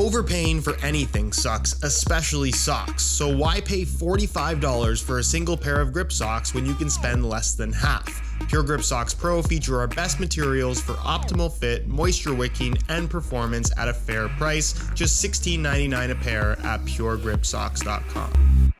Overpaying for anything sucks, especially socks, so why pay $45 for a single pair of grip socks when you can spend less than half? Pure Grip Socks Pro feature our best materials for optimal fit, moisture wicking, and performance at a fair price, just $16.99 a pair at puregripsocks.com.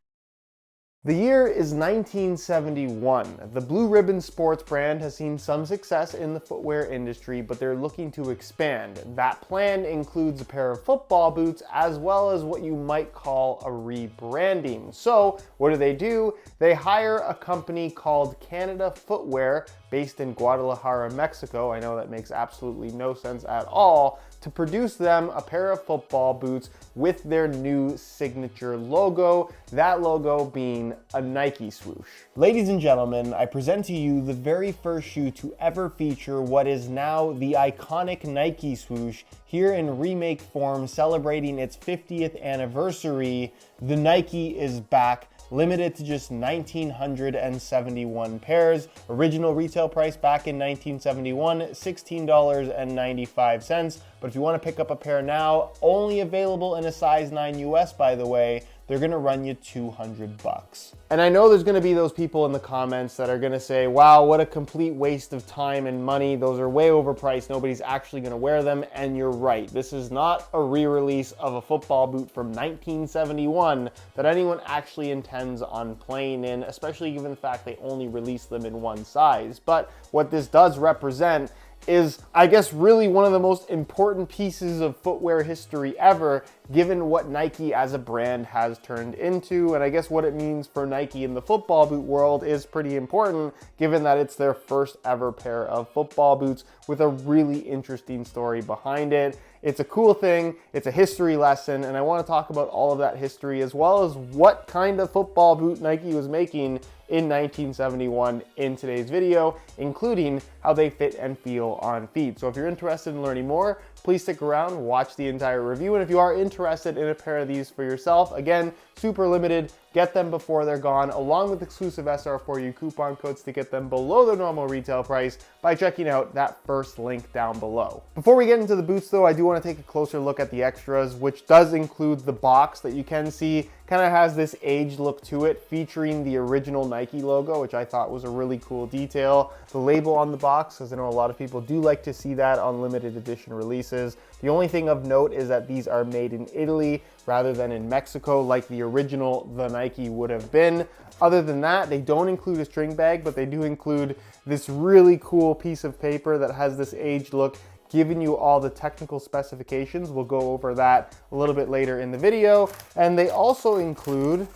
The year is 1971. The Blue Ribbon sports brand has seen some success in the footwear industry, but they're looking to expand. That plan includes a pair of football boots as well as what you might call a rebranding. So what do? They hire a company called Canada Footwear based in Guadalajara, Mexico. I know that makes absolutely no sense at all, to produce them a pair of football boots with their new signature logo, that logo being a Nike swoosh. Ladies and gentlemen, I present to you the very first shoe to ever feature what is now the iconic Nike swoosh here in remake form, celebrating its 50th anniversary. The Nike is back, limited to just 1,971 pairs. Original retail price back in 1971, $16.95. But if you want to pick up a pair now, only available in a size 9 US, by the way, they're gonna run you 200 bucks. And I know there's gonna be those people in the comments that are gonna say, wow, what a complete waste of time and money. Those are way overpriced. Nobody's actually gonna wear them. And you're right. This is not a re-release of a football boot from 1971 that anyone actually intends on playing in, especially given the fact they only released them in one size. But what this does represent is, I guess, really one of the most important pieces of footwear history ever, given what Nike as a brand has turned into. And I guess what it means for Nike in the football boot world is pretty important, given that it's their first ever pair of football boots with a really interesting story behind it. It's a cool thing, it's a history lesson, and I want to talk about all of that history as well as what kind of football boot Nike was making in 1971 in today's video, including how they fit and feel on feet. So if you're interested in learning more, please stick around, watch the entire review, and if you are interested in a pair of these for yourself, again, super limited, get them before they're gone, along with exclusive SR4U coupon codes to get them below the normal retail price by checking out that first link down below. Before we get into the boots though, I do want to take a closer look at the extras, which does include the box that you can see kind of has this aged look to it, featuring the original Nike logo, which I thought was a really cool detail. The label on the box, because I know a lot of people do like to see that on limited edition releases. The only thing of note is that these are made in Italy rather than in Mexico, like the original The Nike would have been. Other than that, they don't include a string bag, but they do include this really cool piece of paper that has this aged look, giving you all the technical specifications. We'll go over that a little bit later in the video. And they also include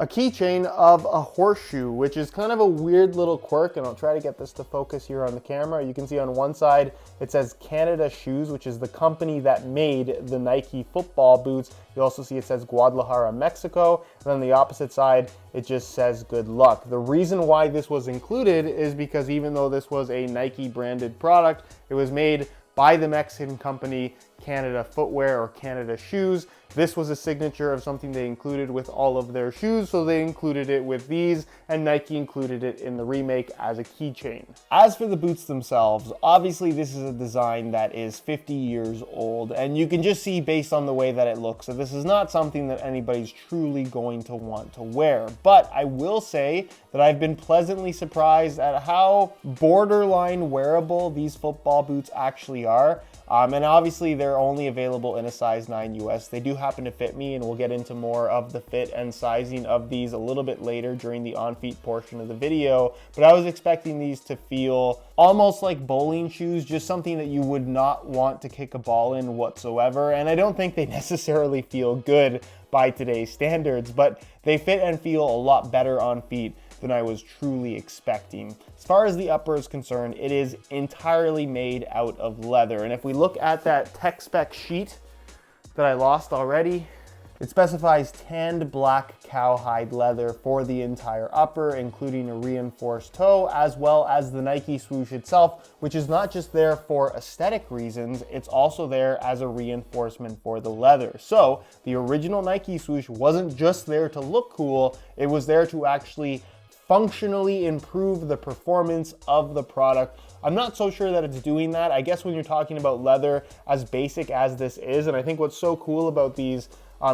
a keychain of a horseshoe, which is kind of a weird little quirk, and I'll try to get this to focus here on the camera. You can see on one side it says Canada Shoes, which is the company that made the Nike football boots. You also see it says Guadalajara, Mexico, and on the opposite side it just says good luck. The reason why this was included is because even though this was a Nike branded product, it was made by the Mexican company Canada Footwear or Canada Shoes. This was a signature of something they included with all of their shoes, so they included it with these, and Nike included it in the remake as a keychain. As for the boots themselves, obviously this is a design that is 50 years old, and you can just see based on the way that it looks that this is not something that anybody's truly going to want to wear. But I will say that I've been pleasantly surprised at how borderline wearable these football boots actually are. And obviously they're only available in a size 9 US. They do happen to fit me, and we'll get into more of the fit and sizing of these a little bit later during the on-feet portion of the video. But I was expecting these to feel almost like bowling shoes, just something that you would not want to kick a ball in whatsoever. And I don't think they necessarily feel good by today's standards, but they fit and feel a lot better on feet than I was truly expecting. As far as the upper is concerned, it is entirely made out of leather. And if we look at that tech spec sheet that I lost already, it specifies tanned black cowhide leather for the entire upper, including a reinforced toe, as well as the Nike swoosh itself, which is not just there for aesthetic reasons, it's also there as a reinforcement for the leather. So the original Nike swoosh wasn't just there to look cool, it was there to actually functionally improve the performance of the product. I'm not so sure that it's doing that. I guess when you're talking about leather, as basic as this is, and I think what's so cool about these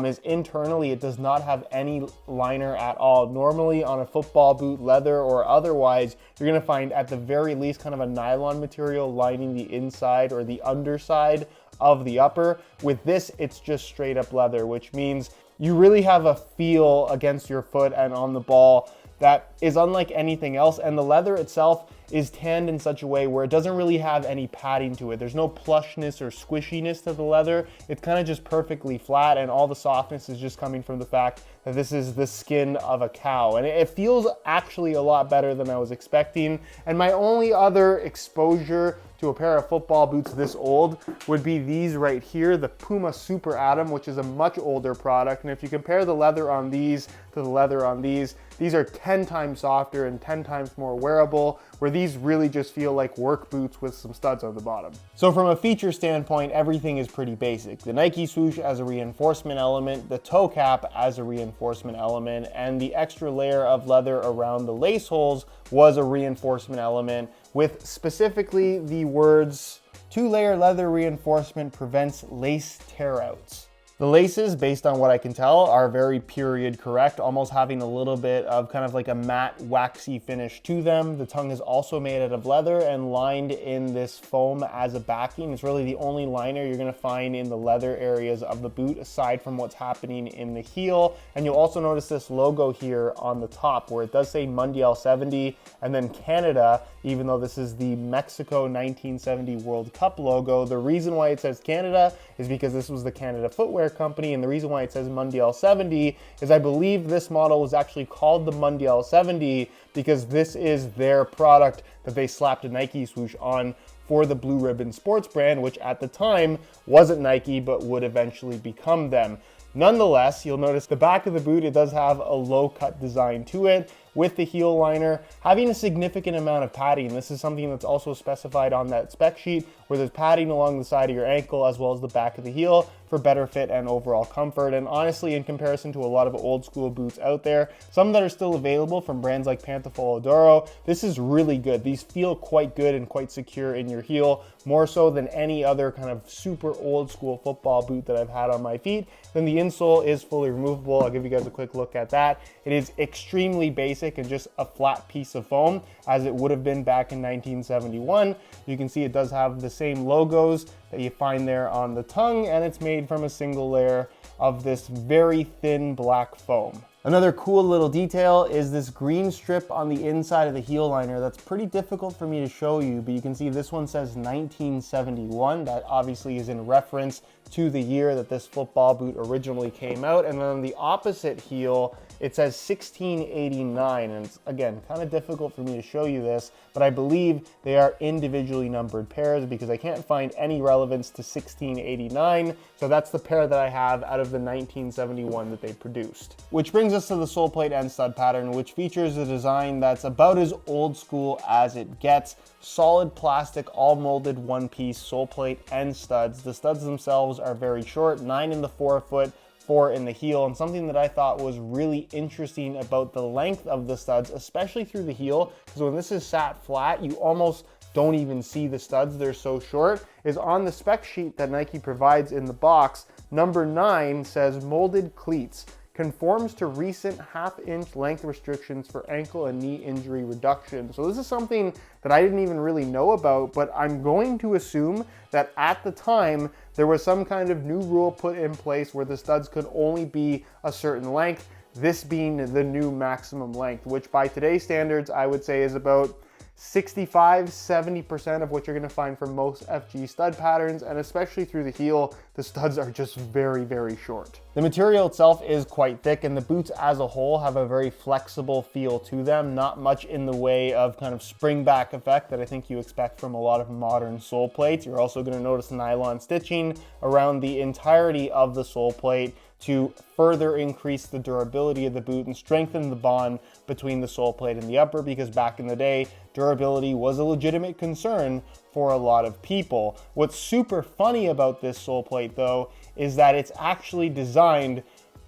is internally it does not have any liner at all. Normally on a football boot, leather or otherwise, you're gonna find at the very least kind of a nylon material lining the inside or the underside of the upper. With this, it's just straight up leather, which means you really have a feel against your foot and on the ball that is unlike anything else. And the leather itself is tanned in such a way where it doesn't really have any padding to it. There's no plushness or squishiness to the leather. It's kind of just perfectly flat, and all the softness is just coming from the fact that this is the skin of a cow. And it feels actually a lot better than I was expecting. And my only other exposure to a pair of football boots this old would be these right here, the Puma Super Atom, which is a much older product. And if you compare the leather on these to the leather on these are 10 times softer and 10 times more wearable, where these really just feel like work boots with some studs on the bottom. So from a feature standpoint, everything is pretty basic. The Nike swoosh as a reinforcement element, the toe cap as a reinforcement element, and the extra layer of leather around the lace holes was a reinforcement element, with specifically the words, "2-layer leather reinforcement prevents lace tear-outs." The laces, based on what I can tell, are very period correct, almost having a little bit of kind of like a matte, waxy finish to them. The tongue is also made out of leather and lined in this foam as a backing. It's really the only liner you're gonna find in the leather areas of the boot, aside from what's happening in the heel. And you'll also notice this logo here on the top, where it does say Mundial 70 and then Canada, even though this is the Mexico 1970 World Cup logo. The reason why it says Canada is because this was the Canada Footwear Company, and the reason why it says Mundial 70 is I believe this model was actually called the Mundial 70 because this is their product that they slapped a Nike swoosh on for the Blue Ribbon sports brand, which at the time wasn't Nike but would eventually become them. Nonetheless, you'll notice the back of the boot, it does have a low cut design to it, with the heel liner having a significant amount of padding. This is something that's also specified on that spec sheet, where there's padding along the side of your ankle as well as the back of the heel for better fit and overall comfort. And honestly, in comparison to a lot of old school boots out there, some that are still available from brands like Pantofolo Doro, this is really good. These feel quite good and quite secure in your heel, more so than any other kind of super old school football boot that I've had on my feet. Then the insole is fully removable. I'll give you guys a quick look at that. It is extremely basic and just a flat piece of foam, as it would have been back in 1971. You can see it does have the same logos that you find there on the tongue, and it's made from a single layer of this very thin black foam. Another cool little detail is this green strip on the inside of the heel liner. That's pretty difficult for me to show you, but you can see this one says 1971. That obviously is in reference to the year that this football boot originally came out. And then on the opposite heel, it says 1689, and it's, again, kind of difficult for me to show you this, but I believe they are individually numbered pairs because I can't find any relevance to 1689, so that's the pair that I have out of the 1971 that they produced. Which brings us to the sole plate and stud pattern, which features a design that's about as old school as it gets. Solid plastic, all molded one-piece sole plate and studs. The studs themselves are very short, 9 in the forefoot, 4 in the heel, and something that I thought was really interesting about the length of the studs, especially through the heel, because when this is sat flat, you almost don't even see the studs, they're so short, is on the spec sheet that Nike provides in the box. Number 9 says molded cleats, conforms to recent half-inch length restrictions for ankle and knee injury reduction. So this is something that I didn't even really know about, but I'm going to assume that at the time, there was some kind of new rule put in place where the studs could only be a certain length, this being the new maximum length, which by today's standards, I would say is about 65-70% of what you're gonna find for most FG stud patterns, and especially through the heel, the studs are just very, very short. The material itself is quite thick, and the boots as a whole have a very flexible feel to them, not much in the way of kind of spring back effect that I think you expect from a lot of modern sole plates. You're also gonna notice nylon stitching around the entirety of the sole plate to further increase the durability of the boot and strengthen the bond between the sole plate and the upper, because back in the day, durability was a legitimate concern for a lot of people. What's super funny about this sole plate though, is that it's actually designed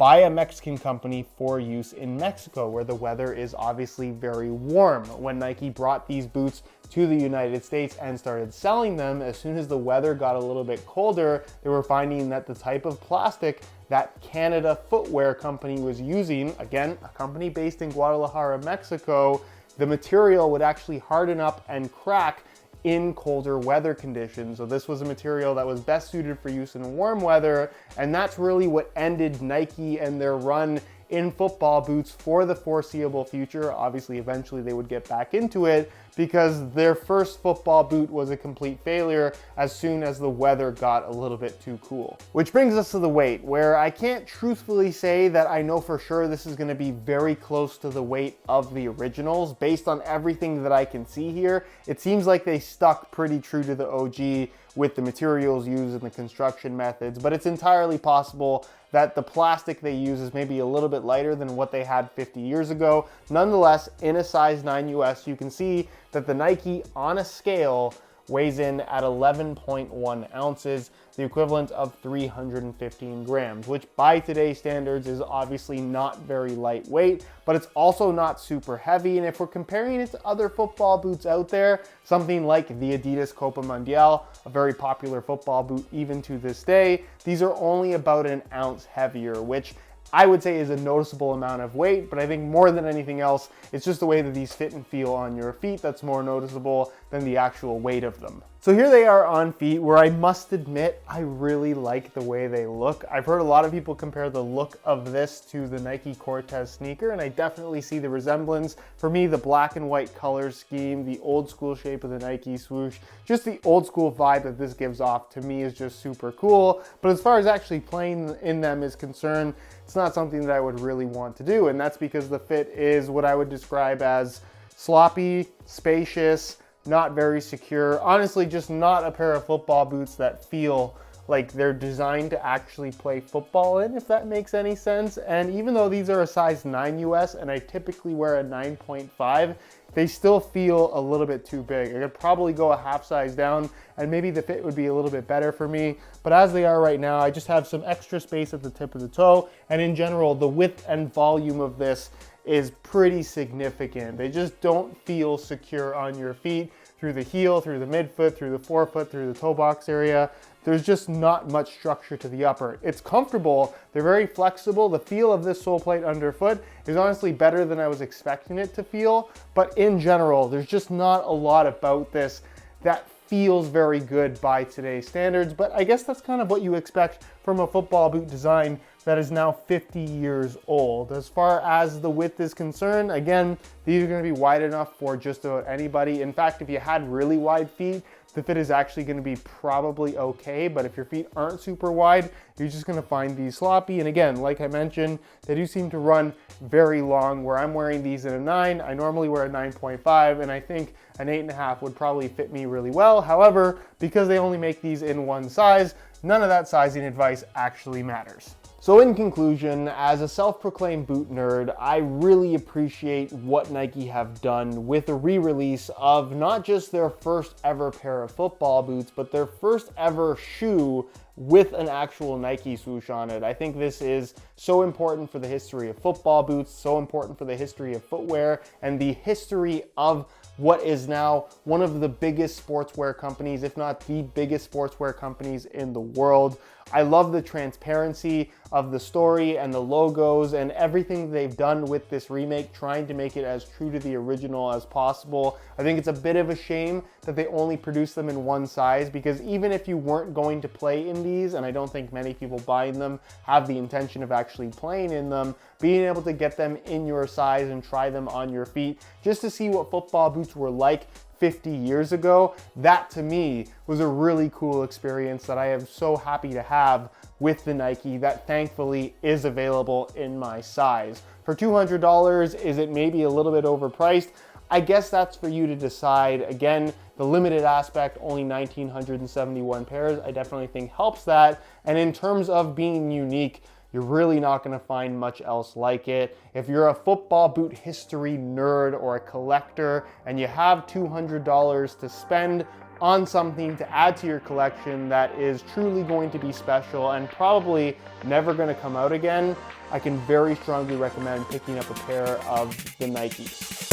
by a Mexican company for use in Mexico, where the weather is obviously very warm. When Nike brought these boots to the United States and started selling them, as soon as the weather got a little bit colder, they were finding that the type of plastic that Canada Footwear Company was using, again, a company based in Guadalajara, Mexico, the material would actually harden up and crack in colder weather conditions. So this was a material that was best suited for use in warm weather, and that's really what ended Nike and their run in football boots for the foreseeable future. Obviously, eventually they would get back into it because their first football boot was a complete failure as soon as the weather got a little bit too cool. Which brings us to the weight, where I can't truthfully say that I know for sure this is gonna be very close to the weight of the originals. Based on everything that I can see here, it seems like they stuck pretty true to the OG with the materials used and the construction methods, but it's entirely possible that the plastic they use is maybe a little bit lighter than what they had 50 years ago. Nonetheless, in a size 9 US, you can see that the Nike on a scale weighs in at 11.1 ounces, the equivalent of 315 grams, which by today's standards is obviously not very lightweight, but it's also not super heavy. And if we're comparing it to other football boots out there, something like the Adidas Copa Mundial, a very popular football boot even to this day, these are only about an ounce heavier, which I would say is a noticeable amount of weight, but I think more than anything else, it's just the way that these fit and feel on your feet that's more noticeable than the actual weight of them. So here they are on feet, where I must admit, I really like the way they look. I've heard a lot of people compare the look of this to the Nike Cortez sneaker, and I definitely see the resemblance. For me, the black and white color scheme, the old school shape of the Nike swoosh, just the old school vibe that this gives off to me is just super cool. But as far as actually playing in them is concerned, it's not something that I would really want to do, and that's because the fit is what I would describe as sloppy, spacious, not very secure. Honestly, just not a pair of football boots that feel like they're designed to actually play football in, if that makes any sense. And even though these are a size 9 US and I typically wear a 9.5, they still feel a little bit too big. I could probably go a half size down and maybe the fit would be a little bit better for me. But as they are right now, I just have some extra space at the tip of the toe. And in general, the width and volume of this is pretty significant. They just don't feel secure on your feet through the heel, through the midfoot, through the forefoot, through the toe box area. There's just not much structure to the upper. It's comfortable, they're very flexible. The feel of this sole plate underfoot is honestly better than I was expecting it to feel, but in general, there's just not a lot about this that feels very good by today's standards, but I guess that's kind of what you expect from a football boot design that is now 50 years old. As far as the width is concerned, again, these are gonna be wide enough for just about anybody. In fact, if you had really wide feet, the fit is actually gonna be probably okay, but if your feet aren't super wide, you're just gonna find these sloppy. And again, like I mentioned, they do seem to run very long, where I'm wearing these in a 9. I normally wear a 9.5, and I think an 8.5 would probably fit me really well. However, because they only make these in one size, none of that sizing advice actually matters. So in conclusion, as a self-proclaimed boot nerd, I really appreciate what Nike have done with the re-release of not just their first ever pair of football boots, but their first ever shoe with an actual Nike swoosh on it. I think this is so important for the history of football boots, so important for the history of footwear, and the history of what is now one of the biggest sportswear companies, if not the biggest sportswear companies in the world. I love the transparency of the story and the logos and everything they've done with this remake, trying to make it as true to the original as possible. I think it's a bit of a shame that they only produce them in one size, because even if you weren't going to play in these, and I don't think many people buying them have the intention of actually playing in them, being able to get them in your size and try them on your feet just to see what football boots were like 50 years ago, that to me was a really cool experience that I am so happy to have with the Nike, that thankfully is available in my size. For $200, is it maybe a little bit overpriced? I guess that's for you to decide. Again, the limited aspect, only 1,971 pairs, I definitely think helps that. And in terms of being unique, you're really not gonna find much else like it. If you're a football boot history nerd or a collector and you have $200 to spend on something to add to your collection that is truly going to be special and probably never going to come out again, I can very strongly recommend picking up a pair of the Nikes.